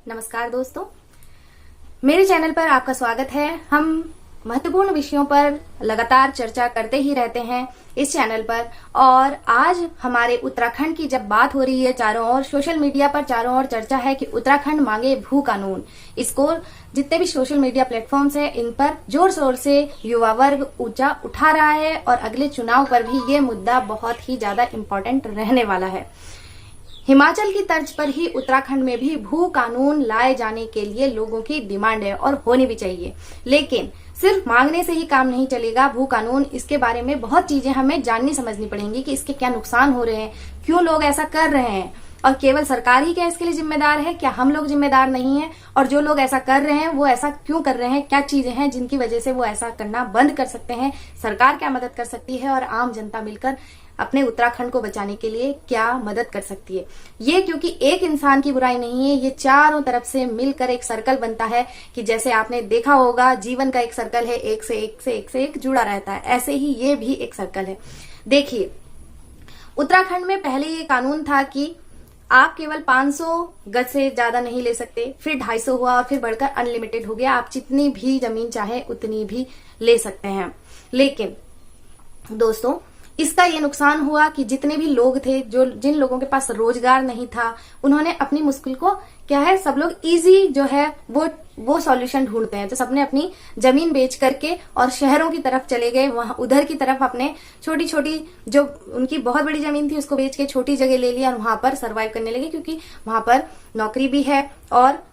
नमस्कार दोस्तों, मेरे चैनल पर आपका स्वागत है। हम महत्वपूर्ण विषयों पर लगातार चर्चा करते ही रहते हैं इस चैनल पर। और आज हमारे उत्तराखंड की जब बात हो रही है, चारों ओर सोशल मीडिया पर चारों ओर चर्चा है कि उत्तराखंड मांगे भू कानून। इसको जितने भी सोशल मीडिया प्लेटफॉर्म्स हैं, इन पर जोर शोर से युवा वर्ग ऊंचा उठा रहा है और अगले चुनाव पर भी ये मुद्दा बहुत ही ज्यादा इम्पोर्टेंट रहने वाला है। हिमाचल की तर्ज पर ही उत्तराखंड में भी भू कानून लाए जाने के लिए लोगों की डिमांड है और होनी भी चाहिए। लेकिन सिर्फ मांगने से ही काम नहीं चलेगा। भू कानून, इसके बारे में बहुत चीजें हमें जाननी समझनी पड़ेंगी कि इसके क्या नुकसान हो रहे हैं, क्यों लोग ऐसा कर रहे हैं, और केवल सरकार ही क्या इसके लिए जिम्मेदार है, क्या हम लोग जिम्मेदार नहीं है, और जो लोग ऐसा कर रहे हैं वो ऐसा क्यों कर रहे हैं, क्या चीजें हैं जिनकी वजह से वो ऐसा करना बंद कर सकते हैं, सरकार क्या मदद कर सकती है और आम जनता मिलकर अपने उत्तराखंड को बचाने के लिए क्या मदद कर सकती है। ये क्योंकि एक इंसान की बुराई नहीं है, ये चारों तरफ से मिलकर एक सर्कल बनता है कि जैसे आपने देखा होगा जीवन का एक सर्कल है, एक से एक से एक से एक जुड़ा रहता है, ऐसे ही ये भी एक सर्कल है। देखिए, उत्तराखंड में पहले ये कानून था कि आप केवल 500 गज से ज्यादा नहीं ले सकते, फिर 250 हुआ और फिर बढ़कर अनलिमिटेड हो गया। आप जितनी भी जमीन चाहे उतनी भी ले सकते हैं। लेकिन दोस्तों, इसका ये नुकसान हुआ कि जितने भी लोग थे, जिन लोगों के पास रोजगार नहीं था, उन्होंने अपनी मुश्किल को क्या है, सब लोग इजी जो है वो सॉल्यूशन ढूंढते हैं। तो सबने अपनी जमीन बेच करके और शहरों की तरफ चले गए, वहां उधर की तरफ अपने छोटी छोटी जो उनकी बहुत बड़ी जमीन थी उसको बेच के छोटी जगह ले लिया और वहां पर सर्वाइव करने लगे, क्योंकि वहां पर नौकरी भी है और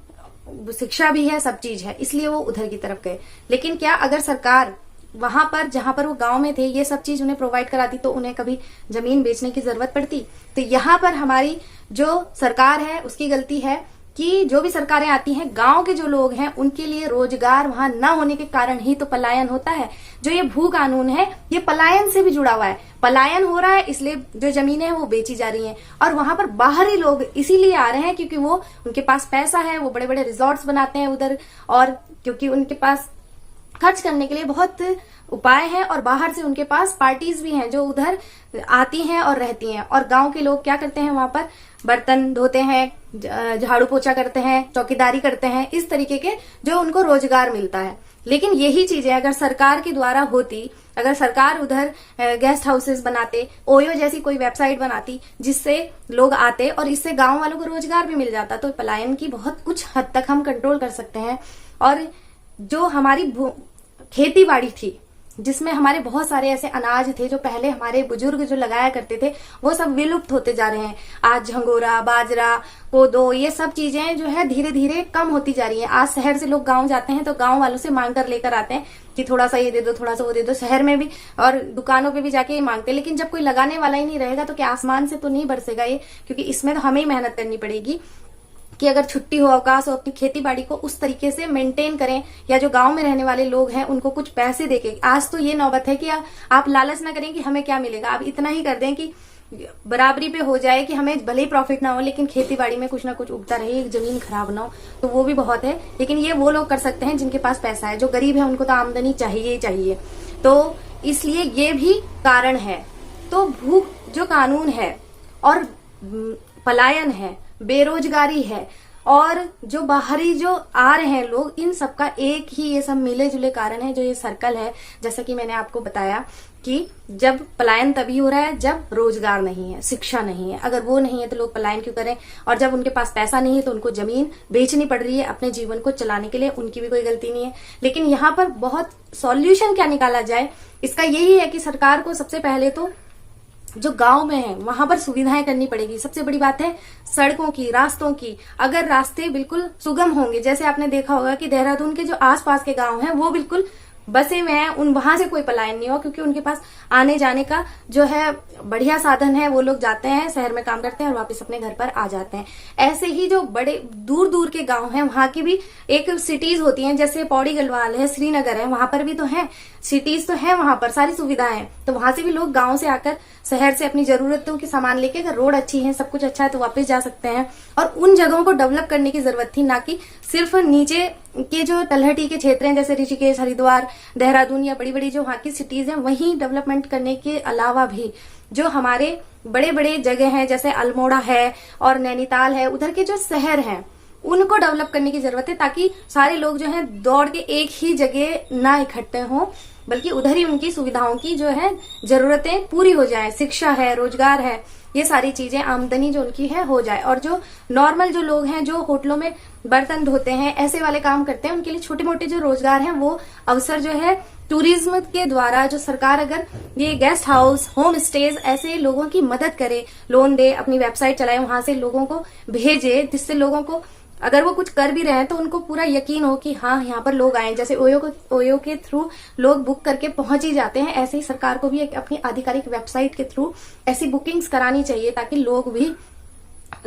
शिक्षा भी है, सब चीज है, इसलिए वो उधर की तरफ गए। लेकिन क्या अगर सरकार वहां पर, जहां पर वो गांव में थे, ये सब चीज उन्हें प्रोवाइड कराती तो उन्हें कभी जमीन बेचने की जरूरत पड़ती? तो यहाँ पर हमारी जो सरकार है उसकी गलती है कि जो भी सरकारें आती हैं, गांव के जो लोग हैं उनके लिए रोजगार वहां न होने के कारण ही तो पलायन होता है। जो ये भू कानून है ये पलायन से भी जुड़ा हुआ है। पलायन हो रहा है, इसलिए जो जमीनें हैं वो बेची जा रही हैं और वहां पर बाहरी लोग इसीलिए आ रहे हैं क्योंकि वो उनके पास पैसा है, वो बड़े बड़े रिजॉर्ट्स बनाते हैं उधर, और क्योंकि उनके पास खर्च करने के लिए बहुत उपाय हैं और बाहर से उनके पास पार्टीज भी हैं जो उधर आती हैं और रहती हैं। और गांव के लोग क्या करते हैं, वहां पर बर्तन धोते हैं, झाड़ू पोछा करते हैं, चौकीदारी करते हैं, इस तरीके के जो उनको रोजगार मिलता है। लेकिन यही चीजें अगर सरकार के द्वारा होती, अगर सरकार उधर गेस्ट हाउसेस बनाते, ओयो जैसी कोई वेबसाइट बनाती जिससे लोग आते और इससे गांव वालों को रोजगार भी मिल जाता, तो पलायन की बहुत कुछ हद तक हम कंट्रोल कर सकते हैं। और जो हमारी खेती बाड़ी थी, जिसमें हमारे बहुत सारे ऐसे अनाज थे जो पहले हमारे बुजुर्ग जो लगाया करते थे, वो सब विलुप्त होते जा रहे हैं। आज झंगोरा, बाजरा, कोदो, ये सब चीजें जो है धीरे धीरे कम होती जा रही हैं। आज शहर से लोग गांव जाते हैं तो गांव वालों से मांग कर लेकर आते हैं कि थोड़ा सा ये दे दो, थोड़ा सा वो दे दो। शहर में भी और दुकानों पे भी जाके ये मांगते हैं। लेकिन जब कोई लगाने वाला ही नहीं रहेगा तो क्या आसमान से तो नहीं बरसेगा ये, क्योंकि इसमें तो हमें ही मेहनत करनी पड़ेगी कि अगर छुट्टी हो, अवकाश हो, अपनी खेती बाड़ी को उस तरीके से मेंटेन करें, या जो गांव में रहने वाले लोग हैं उनको कुछ पैसे देके। आज तो ये नौबत है कि आप लालच ना करें कि हमें क्या मिलेगा, आप इतना ही कर दें कि बराबरी पे हो जाए कि हमें भले ही प्रॉफिट ना हो लेकिन खेती बाड़ी में कुछ ना कुछ उगता रहे, जमीन खराब ना हो, तो वो भी बहुत है। लेकिन ये वो लोग कर सकते हैं जिनके पास पैसा है। जो गरीब है उनको तो आमदनी चाहिए ही चाहिए, तो इसलिए ये भी कारण है। तो भू जो कानून है और पलायन है, बेरोजगारी है और जो बाहरी जो आ रहे हैं लोग, इन सबका एक ही ये सब मिले जुले कारण है, जो ये सर्कल है। जैसा कि मैंने आपको बताया कि जब पलायन तभी हो रहा है जब रोजगार नहीं है, शिक्षा नहीं है। अगर वो नहीं है तो लोग पलायन क्यों करें? और जब उनके पास पैसा नहीं है तो उनको जमीन बेचनी पड़ रही है अपने जीवन को चलाने के लिए, उनकी भी कोई गलती नहीं है। लेकिन यहाँ पर बहुत सॉल्यूशन क्या निकाला जाए, इसका यही है कि सरकार को सबसे पहले तो जो गांव में है वहां पर सुविधाएं करनी पड़ेगी। सबसे बड़ी बात है सड़कों की, रास्तों की। अगर रास्ते बिल्कुल सुगम होंगे, जैसे आपने देखा होगा कि देहरादून के जो आसपास के गांव हैं वो बिल्कुल बसे हुए हैं, वहां से कोई पलायन नहीं हो, क्योंकि उनके पास आने जाने का जो है बढ़िया साधन है। वो लोग जाते हैं, शहर में काम करते हैं और वापस अपने घर पर आ जाते हैं। ऐसे ही जो बड़े दूर दूर के गांव हैं वहां की भी एक सिटीज होती हैं, जैसे पौड़ी गढ़वाल है, श्रीनगर है, वहां पर भी तो है सिटीज, तो है वहां पर सारी सुविधाएं। तो वहां से भी लोग गांव से आकर शहर से अपनी जरूरतों की सामान लेके, अगर रोड अच्छी है, सब कुछ अच्छा है, तो वापस जा सकते हैं। और उन जगहों को डेवलप करने की जरूरत थी, ना कि सिर्फ नीचे के जो तलहटी के क्षेत्र हैं जैसे ऋषिकेश, हरिद्वार, देहरादून या बड़ी बड़ी जो वहां की सिटीज हैं वहीं डेवलपमेंट करने के अलावा भी जो हमारे बड़े बड़े जगह हैं जैसे अल्मोड़ा है और नैनीताल है, उधर के जो शहर हैं उनको डेवलप करने की जरूरत है, ताकि सारे लोग जो हैं दौड़ के एक ही जगह ना इकट्ठे हों, बल्कि उधर ही उनकी सुविधाओं की जो है जरूरतें पूरी हो जाए। शिक्षा है, रोजगार है, ये सारी चीजें, आमदनी जो उनकी है हो जाए। और जो नॉर्मल जो लोग हैं, जो होटलों में बर्तन धोते हैं, ऐसे वाले काम करते हैं, उनके लिए छोटे मोटे जो रोजगार हैं वो अवसर जो है टूरिज्म के द्वारा जो सरकार अगर ये गेस्ट हाउस, होम स्टेज ऐसे लोगों की मदद करे, लोन दे, अपनी वेबसाइट चलाए, वहां से लोगों को भेजे, जिससे लोगों को अगर वो कुछ कर भी रहे हैं तो उनको पूरा यकीन हो कि हाँ यहाँ पर लोग आए। जैसे ओयो के थ्रू लोग बुक करके पहुंच ही जाते हैं, ऐसे ही सरकार को भी एक अपनी आधिकारिक वेबसाइट के थ्रू ऐसी बुकिंग्स करानी चाहिए, ताकि लोग भी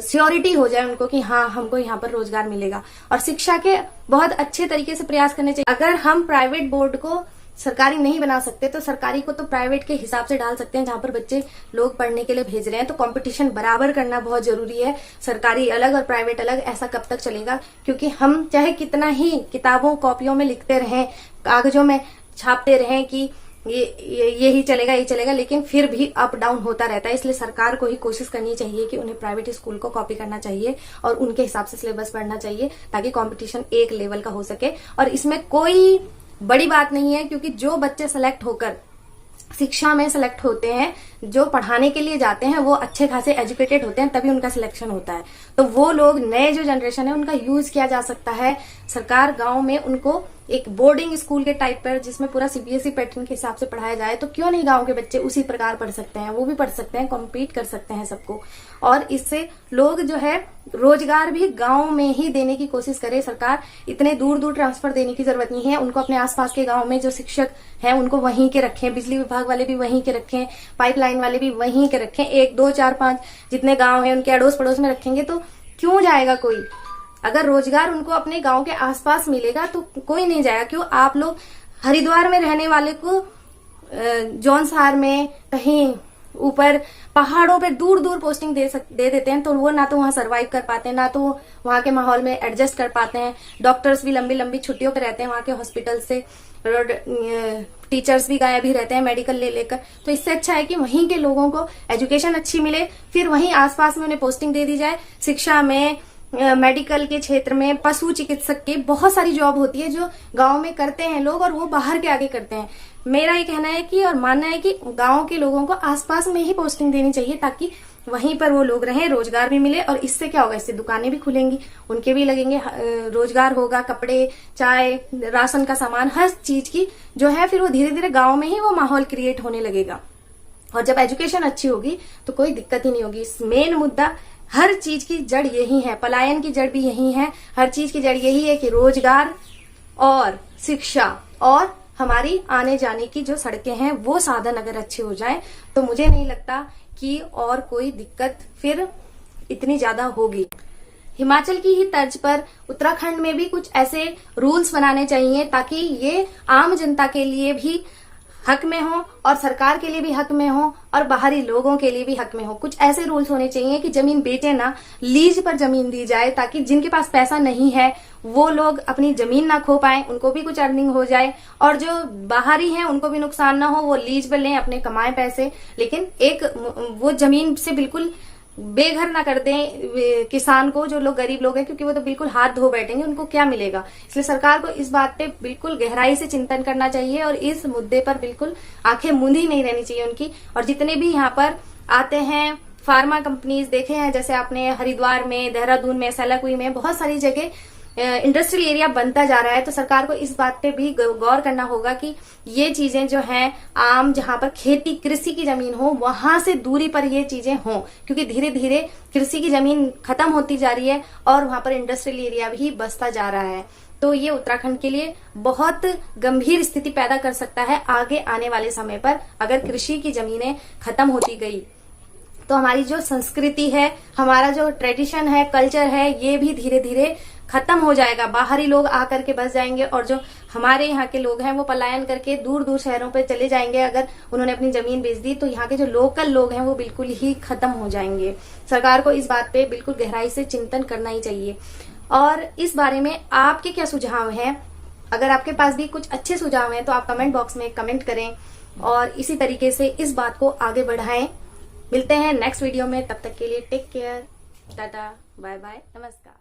श्योरिटी हो जाए उनको कि हाँ हमको यहाँ पर रोजगार मिलेगा। और शिक्षा के बहुत अच्छे तरीके से प्रयास करने चाहिए। अगर हम प्राइवेट बोर्ड को सरकारी नहीं बना सकते तो सरकारी को तो प्राइवेट के हिसाब से डाल सकते हैं, जहां पर बच्चे लोग पढ़ने के लिए भेज रहे हैं। तो कंपटीशन बराबर करना बहुत जरूरी है, सरकारी अलग और प्राइवेट अलग। ऐसा कब तक चलेगा? क्योंकि हम चाहे कितना ही किताबों कॉपियों में लिखते रहें, कागजों में छापते रहें कि ये ही चलेगा, ये चलेगा, लेकिन फिर भी अप डाउन होता रहता है। इसलिए सरकार को ही कोशिश करनी चाहिए कि उन्हें प्राइवेट स्कूल को कॉपी करना चाहिए और उनके हिसाब से सिलेबस पढ़ना चाहिए, ताकि कंपटीशन एक लेवल का हो सके। और इसमें कोई बड़ी बात नहीं है, क्योंकि जो बच्चे सेलेक्ट होकर शिक्षा में सेलेक्ट होते हैं, जो पढ़ाने के लिए जाते हैं, वो अच्छे खासे एजुकेटेड होते हैं, तभी उनका सिलेक्शन होता है। तो वो लोग, नए जो जनरेशन है, उनका यूज किया जा सकता है। सरकार गांव में उनको एक बोर्डिंग स्कूल के टाइप पर, जिसमें पूरा सीबीएसई पैटर्न के हिसाब से पढ़ाया जाए, तो क्यों नहीं गांव के बच्चे उसी प्रकार पढ़ सकते हैं, वो भी पढ़ सकते हैं, कॉम्पीट कर सकते हैं सबको। और इससे लोग जो है रोजगार भी गांव में ही देने की कोशिश करे सरकार। इतने दूर दूर ट्रांसफर देने की जरूरत नहीं है, उनको अपने आसपास के गांव में जो शिक्षक हैं उनको वहीं के रखें, बिजली विभाग वाले भी वहीं के रखें, पाइपलाइन वाले भी वहीं के रखें। 1, 2, 4, 5 जितने गांव हैं उनके अड़ोस पड़ोस में रखेंगे तो क्यों जाएगा कोई? अगर रोजगार उनको अपने गांव के आसपास मिलेगा तो कोई नहीं जाएगा। क्यों आप लोग हरिद्वार में रहने वाले को जौनसार में, कहीं ऊपर पहाड़ों पे दूर दूर पोस्टिंग दे देते हैं, तो वो ना तो वहां सरवाइव कर पाते हैं, ना तो वहां के माहौल में एडजस्ट कर पाते हैं। डॉक्टर्स भी लंबी लंबी छुट्टियों पे रहते हैं वहां के हॉस्पिटल से, टीचर्स भी गायब ही रहते हैं मेडिकल ले लेकर। तो इससे अच्छा है कि वहीं के लोगों को एजुकेशन अच्छी मिले, फिर वहीं आसपास में उन्हें पोस्टिंग दे दी जाए। शिक्षा में, मेडिकल के क्षेत्र में, पशु चिकित्सक की बहुत सारी जॉब होती है जो गांव में करते हैं लोग, और वो बाहर के आगे करते हैं। मेरा ये कहना है कि, और मानना है कि गांव के लोगों को आसपास में ही पोस्टिंग देनी चाहिए, ताकि वहीं पर वो लोग रहें, रोजगार भी मिले। और इससे क्या होगा? इससे दुकानें भी खुलेंगी, उनके भी लगेंगे, रोजगार होगा, कपड़े, चाय, राशन का सामान, हर चीज की जो है फिर वो धीरे धीरे गांव में ही वो माहौल क्रिएट होने लगेगा। और जब एजुकेशन अच्छी होगी तो कोई दिक्कत ही नहीं होगी। मेन मुद्दा, हर चीज की जड़ यही है, पलायन की जड़ भी यही है, हर चीज की जड़ यही है कि रोजगार और शिक्षा और हमारी आने जाने की जो सड़कें हैं वो साधन अगर अच्छे हो जाए तो मुझे नहीं लगता कि और कोई दिक्कत फिर इतनी ज्यादा होगी। हिमाचल की ही तर्ज पर उत्तराखंड में भी कुछ ऐसे रूल्स बनाने चाहिए ताकि ये आम जनता के लिए भी हक में हो और सरकार के लिए भी हक में हो और बाहरी लोगों के लिए भी हक में हो। कुछ ऐसे रूल्स होने चाहिए कि जमीन बेचे ना, लीज पर जमीन दी जाए, ताकि जिनके पास पैसा नहीं है वो लोग अपनी जमीन ना खो पाए, उनको भी कुछ अर्निंग हो जाए, और जो बाहरी हैं उनको भी नुकसान ना हो, वो लीज पर लें, अपने कमाए पैसे, लेकिन एक वो जमीन से बिल्कुल बेघर ना कर दें किसान को, जो लोग गरीब लोग हैं, क्योंकि वो तो बिल्कुल हाथ धो बैठेंगे, उनको क्या मिलेगा। इसलिए सरकार को इस बात पे बिल्कुल गहराई से चिंतन करना चाहिए और इस मुद्दे पर बिल्कुल आंखें मूंदी नहीं रहनी चाहिए उनकी। और जितने भी यहाँ पर आते हैं फार्मा कंपनीज देखे हैं, जैसे आपने हरिद्वार में, देहरादून में, सैलाकुई में, बहुत सारी जगह इंडस्ट्रियल एरिया बनता जा रहा है, तो सरकार को इस बात पे भी गौर करना होगा कि ये चीजें जो हैं आम, जहां पर खेती कृषि की जमीन हो वहां से दूरी पर ये चीजें हों, क्योंकि धीरे धीरे कृषि की जमीन खत्म होती जा रही है और वहां पर इंडस्ट्रियल एरिया भी बसता जा रहा है। तो ये उत्तराखंड के लिए बहुत गंभीर स्थिति पैदा कर सकता है आगे आने वाले समय पर, अगर कृषि की जमीनें खत्म होती गई तो हमारी जो संस्कृति है, हमारा जो ट्रेडिशन है, कल्चर है, ये भी धीरे धीरे खत्म हो जाएगा। बाहरी लोग आकर के बस जाएंगे और जो हमारे यहाँ के लोग हैं वो पलायन करके दूर दूर शहरों पे चले जाएंगे। अगर उन्होंने अपनी जमीन बेच दी तो यहाँ के जो लोकल लोग हैं वो बिल्कुल ही खत्म हो जाएंगे। सरकार को इस बात पे बिल्कुल गहराई से चिंतन करना ही चाहिए। और इस बारे में आपके क्या सुझाव हैं? अगर आपके पास भी कुछ अच्छे सुझाव हैं तो आप कमेंट बॉक्स में कमेंट करें और इसी तरीके से इस बात को आगे बढ़ाएं। मिलते हैं नेक्स्ट वीडियो में, तब तक के लिए take care, tata, bye bye, नमस्कार।